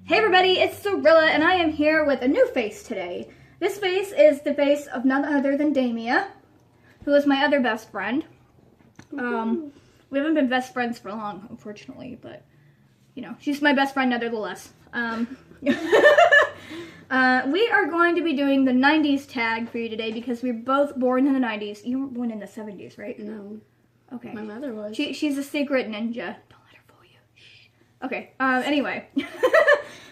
Hey everybody, it's Cerilla, and I am here with a new face today. This face is the face of none other than Damia, who is my other best friend. We haven't been best friends for long, unfortunately, but, you know, she's my best friend nevertheless. We are going to be doing the 90s tag for you today because we were both born in the 90s. You were born in the 70s, right? No. Okay. My mother was. She's a secret ninja. Don't let her fool you. Shh. Okay, anyway.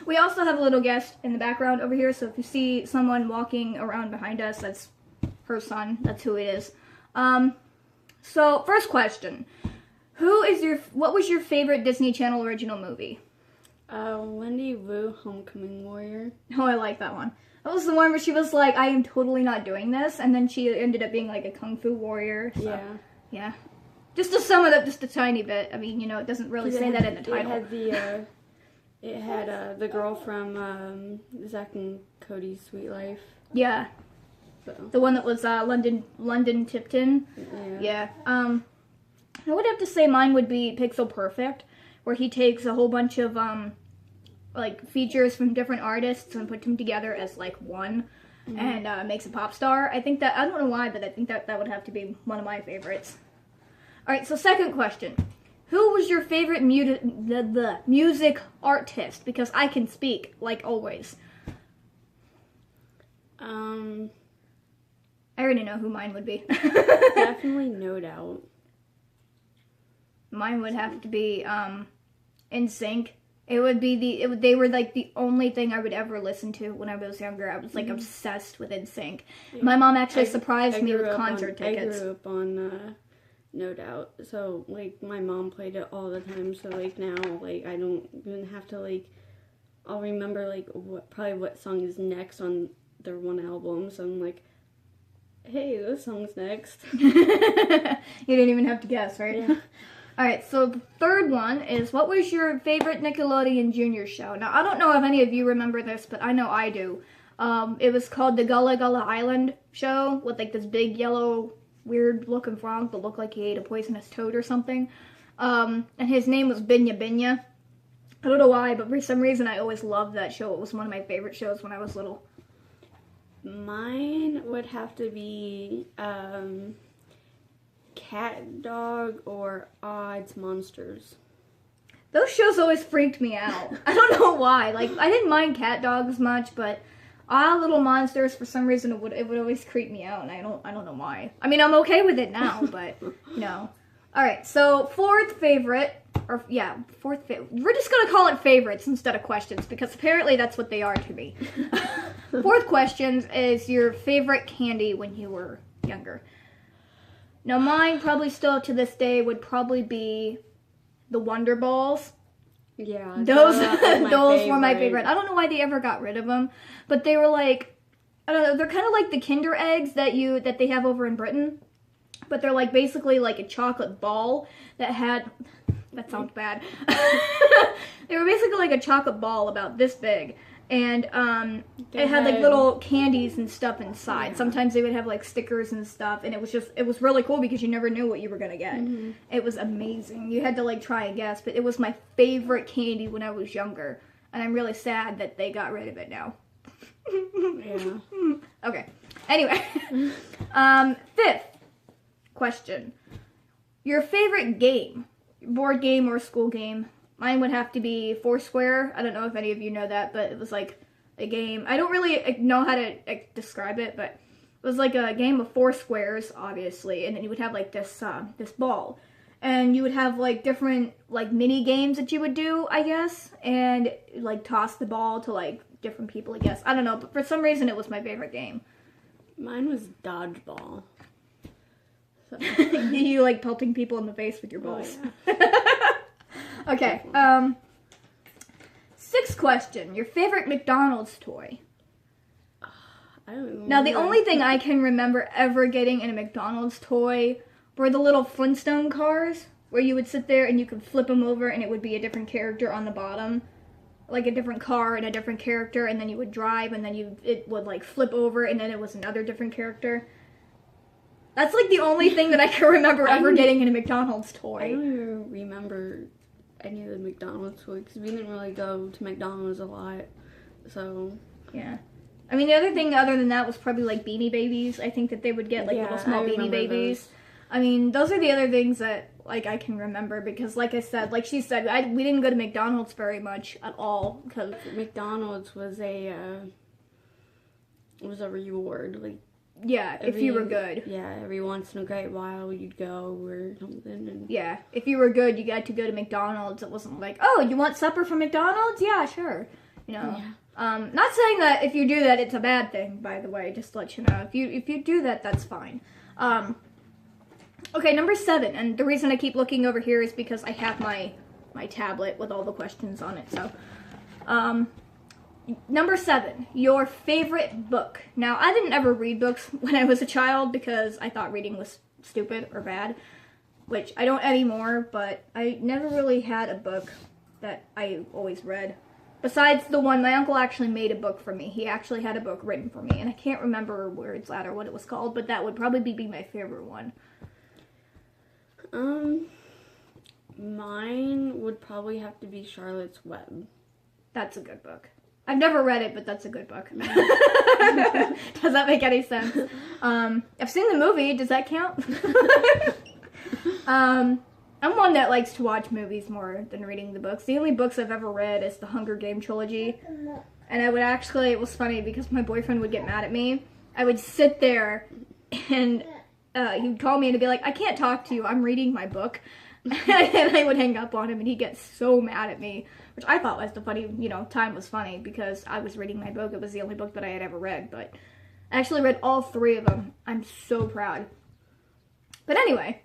We also have a little guest in the background over here, so if you see someone walking around behind us, that's her son. That's who it is. So, first question. What was your favorite Disney Channel original movie? Wendy Wu, Homecoming Warrior. Oh, I like that one. That was the one where she was like, I am totally not doing this, and then she ended up being like a kung fu warrior. So, yeah. Just to sum it up just a tiny bit. I mean, you know, it doesn't really say that in the title. It had the girl from Zack and Cody's Sweet Life. Yeah. So. The one that was London Tipton. Yeah. I would have to say mine would be Pixel Perfect, where he takes a whole bunch of like features from different artists and puts them together as like one, and makes a pop star. I think that, I don't know why, but I think that would have to be one of my favorites. All right. So second question. Who was your favorite music artist? Because I can speak, like always. I already know who mine would be. Definitely No Doubt. Mine would have to be NSYNC. It would be they were like the only thing I would ever listen to when I was younger. I was like obsessed with NSYNC. Yeah. My mom actually surprised me with concert tickets. I grew up on No Doubt. So like my mom played it all the time. So like now like I don't even have to like, I'll remember like what song is next on their one album. So I'm like, hey, this song's next. You didn't even have to guess, right? Yeah. Alright, so the third one is, what was your favorite Nickelodeon Junior show? Now, I don't know if any of you remember this, but I know I do. It was called the Gullah Gullah Island show, with like this big yellow, weird-looking frog that looked like he ate a poisonous toad or something. And his name was Binya Binya. I don't know why, but for some reason I always loved that show. It was one of my favorite shows when I was little. Mine would have to be Cat Dog or Odds Monsters. Those shows always freaked me out. I don't know why. Like, I didn't mind Cat Dog as much, but Little Monsters, for some reason, it would always creep me out, and I don't know why. I mean, I'm okay with it now, but, you know. Alright, so fourth favorite. We're just gonna call it favorites instead of questions, because apparently that's what they are to me. Fourth question is your favorite candy when you were younger. Now mine, probably still to this day, would probably be the Wonder Balls. Yeah. Those were my favorite. I don't know why they ever got rid of them, but they were like, I don't know, they're kind of like the Kinder Eggs that they have over in Britain, but they're like basically like a chocolate ball that had, that sounds bad. They were basically like a chocolate ball about this big. And it had like little candies and stuff inside. Yeah. Sometimes they would have like stickers and stuff, and it was really cool because you never knew what you were gonna get. It was amazing. You had to like try and guess, but it was my favorite candy when I was younger, and I'm really sad that they got rid of it now. Yeah. Okay. Anyway, fifth question: your favorite game, board game or school game? Mine would have to be Foursquare. I don't know if any of you know that, but it was like a game. I don't really know how to describe it, but it was like a game of 4 squares, obviously, and then you would have like this ball, and you would have like different like mini games that you would do, I guess, and like toss the ball to like different people, I guess. I don't know, but for some reason it was my favorite game. Mine was dodgeball. So. You like pelting people in the face with your balls. Oh, yeah. Okay, sixth question. Your favorite McDonald's toy? I don't remember. Now, the only thing I can remember ever getting in a McDonald's toy were the little Flintstone cars, where you would sit there and you could flip them over and it would be a different character on the bottom. Like a different car and a different character, and then you would drive, and then it would like flip over, and then it was another different character. That's like the only thing that I can remember ever getting in a McDonald's toy. I don't even remember any of the McDonald's toys because we didn't really go to McDonald's a lot. So yeah. I mean, the other thing other than that was probably like Beanie Babies. I think that they would get like little small Beanie Babies. Those. I mean, those are the other things that like I can remember because, like I said, like she said, we didn't go to McDonald's very much at all because McDonald's was a reward. Like yeah, if you were good. Yeah, every once in a great while you'd go or something. And yeah, if you were good, you got to go to McDonald's. It wasn't like, oh, you want supper from McDonald's? Yeah, sure. You know. Yeah. Not saying that if you do that, it's a bad thing, by the way, just to let you know. If you do that, that's fine. Okay, number 7, and the reason I keep looking over here is because I have my tablet with all the questions on it, so. Number 7, your favorite book. Now, I didn't ever read books when I was a child because I thought reading was stupid or bad, which I don't anymore, but I never really had a book that I always read. Besides the one, my uncle actually made a book for me. He actually had a book written for me, and I can't remember where it's at or what it was called, but that would probably be my favorite one. Mine would probably have to be Charlotte's Web. That's a good book. I've never read it, but that's a good book. Does that make any sense? I've seen the movie. Does that count? I'm one that likes to watch movies more than reading the books. The only books I've ever read is the Hunger Game trilogy. And I would actually, it was funny because my boyfriend would get mad at me. I would sit there and he would call me and he'd be like, I can't talk to you, I'm reading my book. And I would hang up on him and he'd get so mad at me, which I thought was the funny, time was funny because I was reading my book. It was the only book that I had ever read, but I actually read all 3 of them. I'm so proud. But anyway,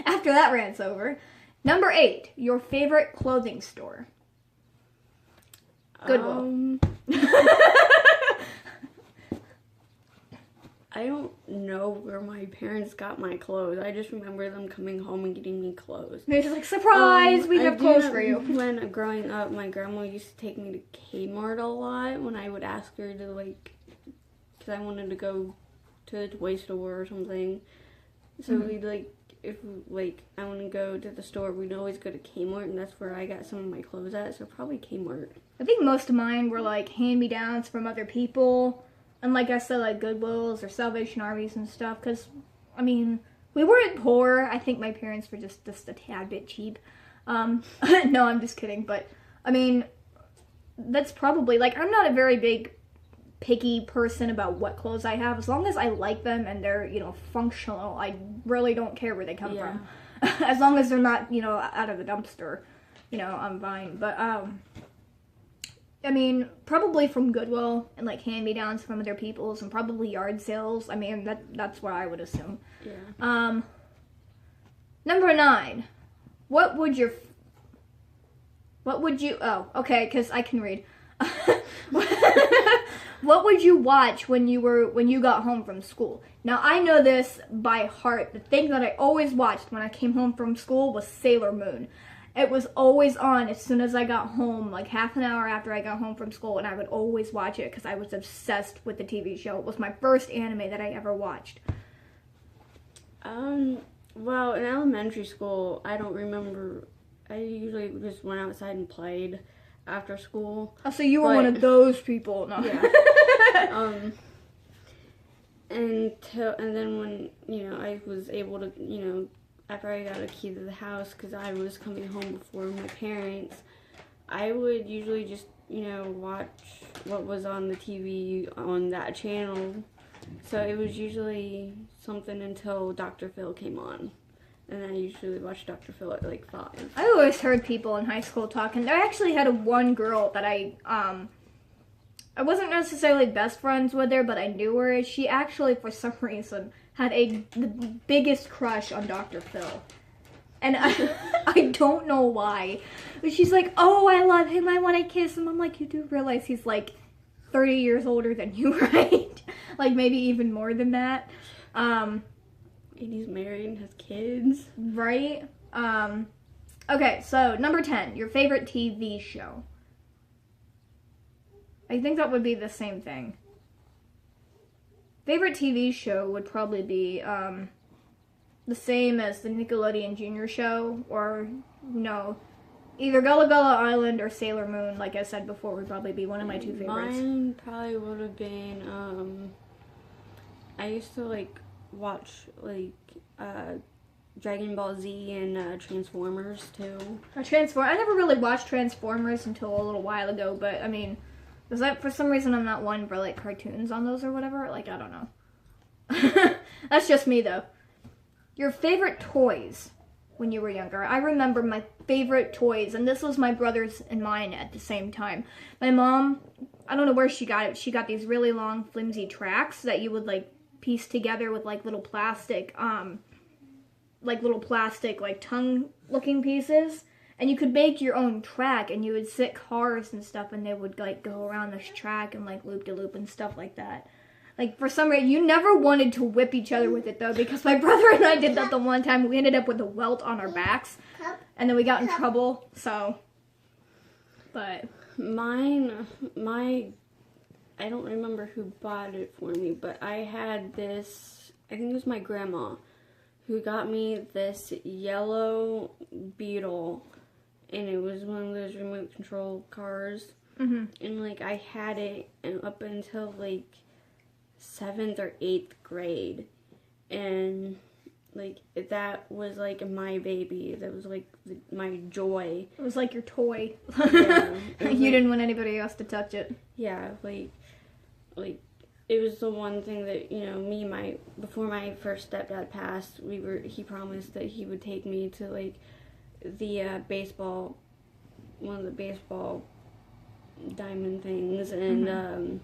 after that rant's over, number 8, your favorite clothing store. Goodwill. I don't know where my parents got my clothes. I just remember them coming home and getting me clothes. They're just like, surprise, we have clothes for you. When growing up, my grandma used to take me to Kmart a lot when I would ask her to, because I wanted to go to the toy store or something. So we'd, if, I want to go to the store, we'd always go to Kmart, and that's where I got some of my clothes at, so probably Kmart. I think most of mine were, hand-me-downs from other people, and like I said, Goodwills or Salvation Armies and stuff, because, we weren't poor. I think my parents were just a tad bit cheap. No, I'm just kidding, but, that's probably, I'm not a very big picky person about what clothes I have. As long as I like them and they're, functional, I really don't care where they come from. As long as they're not, out of the dumpster, I'm fine. But, probably from Goodwill and, hand-me-downs from other people's and probably yard sales. That's what I would assume. Yeah. Number 9. What would you, okay, because I can read. What would you watch when you got home from school? Now, I know this by heart. The thing that I always watched when I came home from school was Sailor Moon. It was always on as soon as I got home, half an hour after I got home from school, and I would always watch it because I was obsessed with the TV show. It was my first anime that I ever watched. Well, in elementary school, I don't remember. I usually just went outside and played after school. Oh, so you were one of those people. No. Yeah. And then when, I was able to, after I got a key to the house, because I was coming home before my parents, I would usually just, watch what was on the TV on that channel. So it was usually something until Dr. Phil came on. And I usually watch Dr. Phil at 5. I always heard people in high school talking. I actually had one girl that I wasn't necessarily best friends with her, but I knew her. She actually, for some reason, had the biggest crush on Dr. Phil. And I don't know why. But she's like, oh, I love him. I want to kiss him. I'm like, you do realize he's 30 years older than you, right? Maybe even more than that. And he's married and has kids. Right? Okay, so number 10, your favorite TV show. I think that would be the same thing. Favorite TV show would probably be the same as the Nickelodeon Junior show, or no, Either Gullah Gullah Island or Sailor Moon, like I said before, would probably be one of my two favorites. Mine probably would have been, I used to, like, watch, like, Dragon Ball Z and Transformers, too. I never really watched Transformers until a little while ago, but, I mean, is that, for some reason, I'm not one for, like, cartoons on those or whatever? Like, I don't know. That's just me, though. Your favorite toys when you were younger? I remember my favorite toys, and this was my brother's and mine at the same time. My mom, I don't know where she got it. She got these really long, flimsy tracks that you would, like, piece together with, like, little plastic, like, tongue-looking pieces. And you could make your own track, and you would sit cars and stuff, and they would, like, go around this track and, like, loop-de-loop and stuff like that. Like, for some reason, you never wanted to whip each other with it, though, because my brother and I did that the one time. We ended up with a welt on our backs, and then we got in trouble, so, but. I don't remember who bought it for me, but I had this, I think it was my grandma, who got me this yellow Beetle, and it was one of those remote control cars, and, like, I had it up until, like, 7th or 8th grade, and, like, that was, like, my baby. That was, like, my joy. It was like your toy. Yeah, You didn't want anybody else to touch it. Yeah, like, it was the one thing that, you know, before my first stepdad passed, he promised that he would take me to, like, the one of the baseball diamond things, and,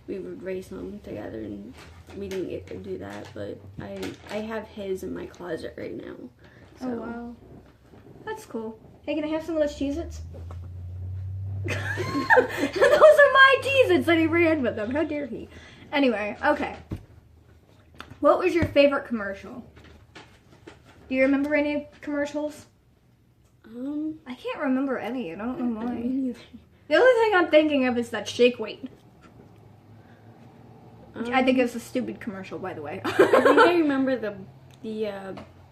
we would race them together, and we didn't get to do that, but I have his in my closet right now. So. Oh, wow. That's cool. Hey, can I have some of those Cheez-Its? Those are my Cheez-Its that he ran with them. How dare he? Anyway, okay. What was your favorite commercial? Do you remember any commercials? I can't remember any. I don't know why. The only thing I'm thinking of is that Shake Weight. I think it was a stupid commercial, by the way. I think I remember the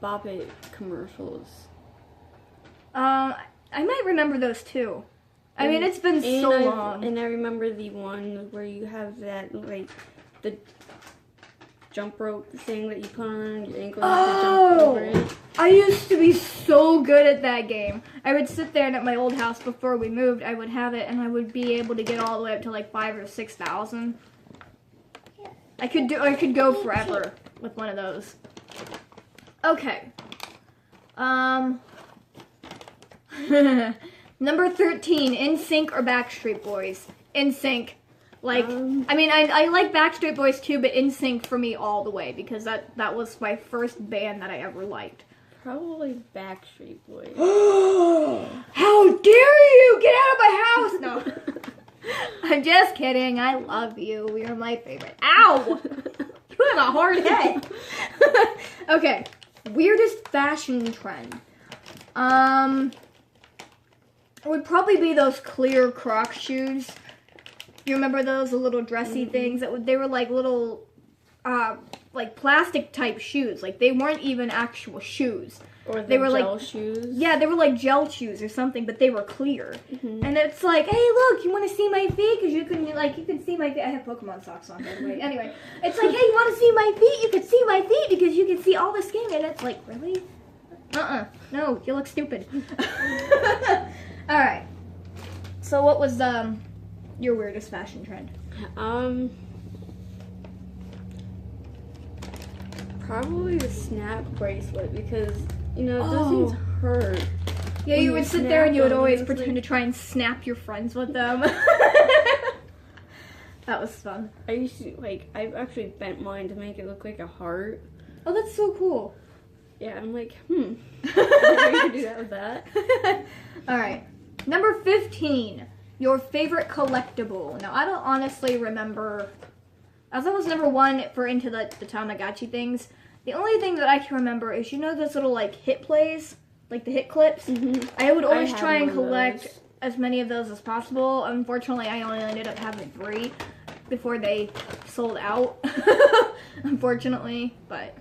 Bop It commercials. I might remember those too. I mean, it's been so long. And I remember the one where you have that, like, the jump rope thing that you put on your ankle and you jump over it. I used to be so good at that game. I would sit there, and at my old house before we moved, I would have it, and I would be able to get all the way up to like 5,000 or 6,000. I could go forever with one of those. Okay. Number 13, NSYNC or Backstreet Boys? NSYNC. Like, I mean, I like Backstreet Boys too, but NSYNC for me all the way, because that was my first band that I ever liked. Probably Backstreet Boys. How dare you! Get out of my house! No. I'm just kidding. I love you. You're my favorite. Ow! You have a hard head. Okay. Weirdest fashion trend. It would probably be those clear Crocs shoes. You remember those, the little dressy things? They were like little, like plastic type shoes. Like they weren't even actual shoes. Or they were gel like shoes. Yeah, they were like gel shoes or something, but they were clear. And it's like, hey, look, you want to see my feet? Because you can see my feet. I have Pokemon socks on, by the way. Anyway, it's like, hey, you want to see my feet? You can see my feet because you can see all the skin. And it's like, really? No, you look stupid. All right. So what was your weirdest fashion trend? Probably the snap bracelet, because, you know, those things hurt. Yeah, you would sit there and you would always pretend to try and snap your friends with them. That was fun. I used to, I've actually bent mine to make it look like a heart. Oh, that's so cool. Yeah, I'm like, I could do that with that. Alright. Number 15. Your favorite collectible. Now, I don't honestly remember, as I was number 1 for into the Tamagotchi things, the only thing that I can remember is, you know those little, like, hit plays? Like the hit clips? I would always try and collect as many of those as possible. Unfortunately, I only ended up having 3 before they sold out. Unfortunately, but...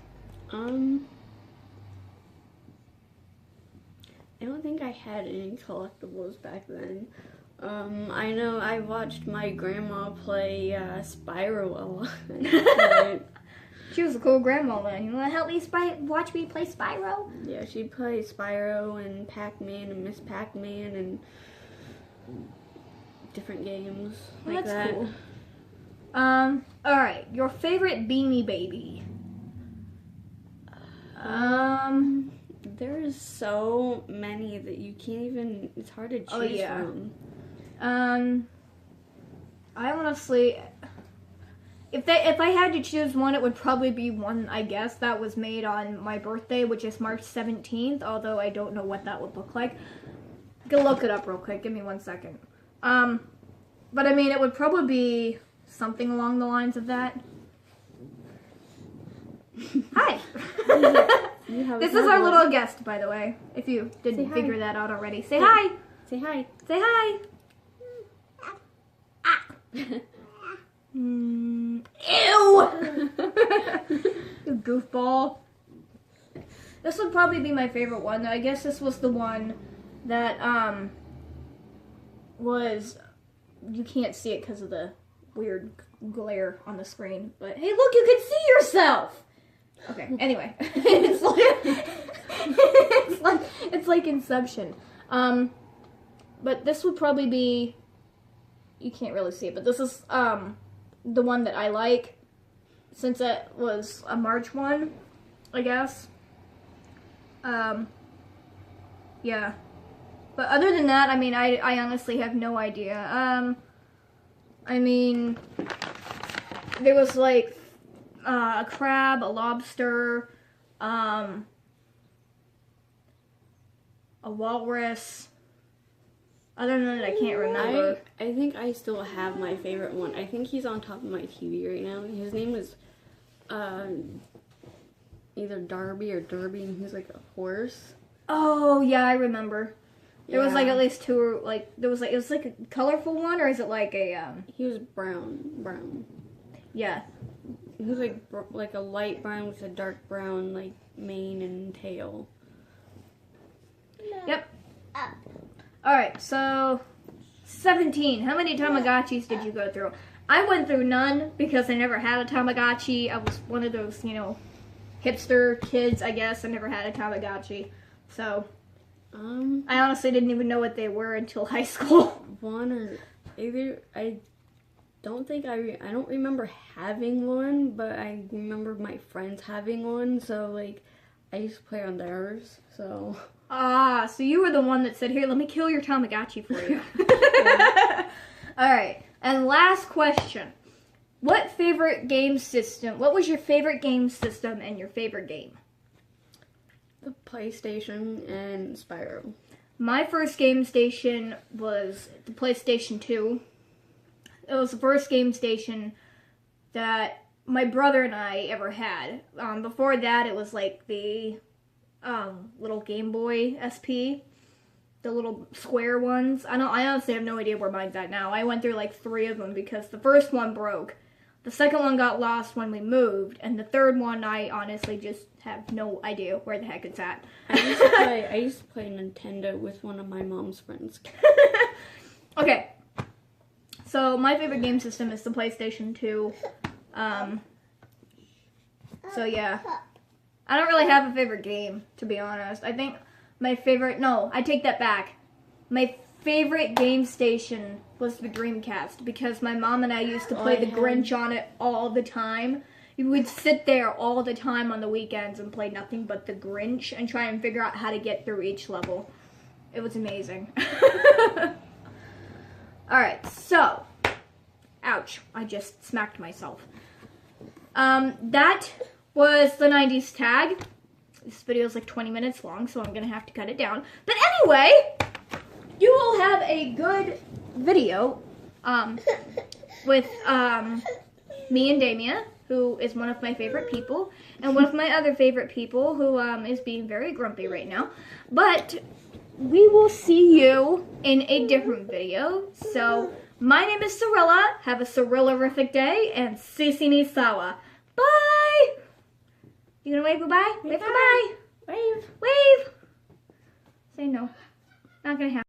I don't think I had any collectibles back then. I know I watched my grandma play Spyro a lot. She was a cool grandma then. You want to help me watch me play Spyro? Yeah, she'd play Spyro and Pac-Man and Miss Pac-Man and different games like That's that. cool. Alright, your favorite Beanie Baby? There's so many that you can't even, it's hard to choose from. I honestly, if I had to choose one, it would probably be one, I guess, that was made on my birthday, which is March 17th, although I don't know what that would look like. I can look it up real quick, give me 1 second. But I mean, it would probably be something along the lines of that. Hi! This is our little guest, by the way, if you didn't figure that out already. Say hi! Say hi! Say hi! Ew! You goofball. This would probably be my favorite one, though. I guess this was the one that, was, you can't see it because of the weird glare on the screen, but hey, look, you can see yourself! Okay, anyway. it's like Inception. But this would probably be, you can't really see it, but this is, the one that I like, since it was a March one, I guess. Yeah. But other than that, I mean, I honestly have no idea. I mean, there was like a crab, a lobster, a walrus. Other than that, I can't remember. I think I still have my favorite one. I think he's on top of my TV right now. His name is either Darby or Derby, and he's like a horse. Oh, yeah, I remember. There was like at least two, like, it was like a colorful one, or is it like a, He was brown. Yeah. He was like a light brown with a dark brown, like, mane and tail. Yep. Alright, so 17. How many Tamagotchis did you go through? I went through none because I never had a Tamagotchi. I was one of those, you know, hipster kids, I guess. I never had a Tamagotchi. So, I honestly didn't even know what they were until high school. One or either, I don't remember having one, but I remember my friends having one, so, like, I used to play on theirs, so. Ah, so you were the one that said, here, let me kill your Tamagotchi for you. Alright, and last question. What was your favorite game system and your favorite game? The PlayStation and Spyro. My first game station was the PlayStation 2. It was the first game station that my brother and I ever had. Before that, it was like the little Game Boy SP, the little square ones. I honestly have no idea where mine's at now. I went through like 3 of them because the first one broke. The second one got lost when we moved, and the third one I honestly just have no idea where the heck it's at. I used to play Nintendo with one of my mom's friends. Okay. So my favorite game system is the PlayStation 2. So yeah. I don't really have a favorite game, to be honest. I think my favorite, no, I take that back. My favorite game station was the Dreamcast because my mom and I used to play the Grinch on it all the time. We would sit there all the time on the weekends and play nothing but the Grinch and try and figure out how to get through each level. It was amazing. Alright, so, ouch, I just smacked myself. That was the 90s tag. This video is like 20 minutes long, so I'm gonna have to cut it down. But anyway, you will have a good video with me and Damia, who is one of my favorite people, and one of my other favorite people who is being very grumpy right now. But we will see you in a different video. So, my name is Cerilla. Have a Cerilla-rific day, and Sisi ni sawa. Bye! You gonna wave goodbye? Wave goodbye. Wave. Wave. Say no. Not gonna happen.